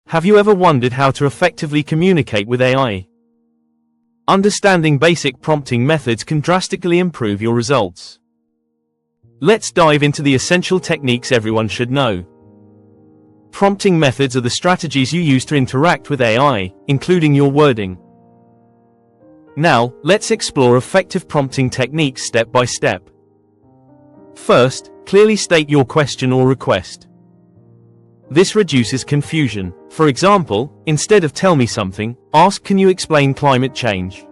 Have you ever wondered how to effectively communicate with AI? Understanding basic prompting methods can drastically improve your results. Let's dive into the essential techniques everyone should know. Prompting methods are the strategies you use to interact with AI, including your wording. Now, let's explore effective prompting techniques step by step. First, clearly state your question or request. This reduces confusion. For example, instead of "tell me something," ask "can you explain climate change?"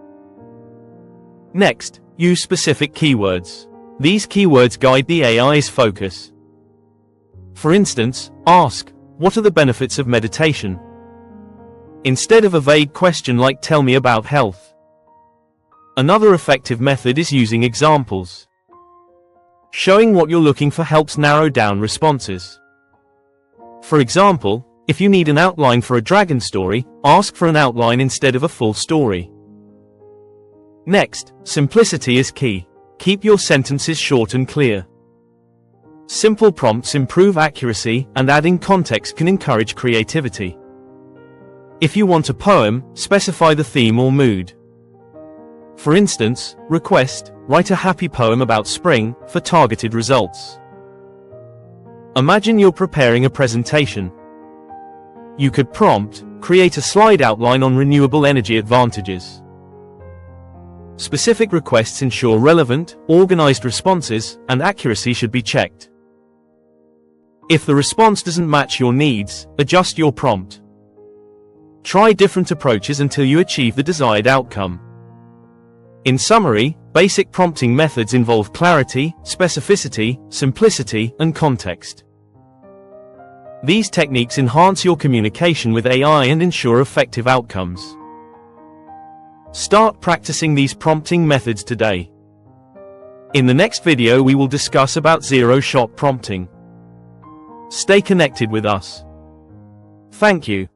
Next, use specific keywords. These keywords guide the AI's focus. For instance, ask, "What are the benefits of meditation?" instead of a vague question like "tell me about health." Another effective method is using examples. Showing what you're looking for helps narrow down responses. For example, if you need an outline for a dragon story, ask for an outline instead of a full story. Next, simplicity is key. Keep your sentences short and clear. Simple prompts improve accuracy, and adding context can encourage creativity. If you want a poem, specify the theme or mood. For instance, request, "Write a happy poem about spring," for targeted results. Imagine you're preparing a presentation. You could prompt, "Create a slide outline on renewable energy advantages." Specific requests ensure relevant, organized responses, and accuracy should be checked. If the response doesn't match your needs, adjust your prompt. Try different approaches until you achieve the desired outcome. In summary, basic prompting methods involve clarity, specificity, simplicity, and context. These techniques enhance your communication with AI and ensure effective outcomes. Start practicing these prompting methods today. In the next video we will discuss about zero-shot prompting. Stay connected with us. Thank you.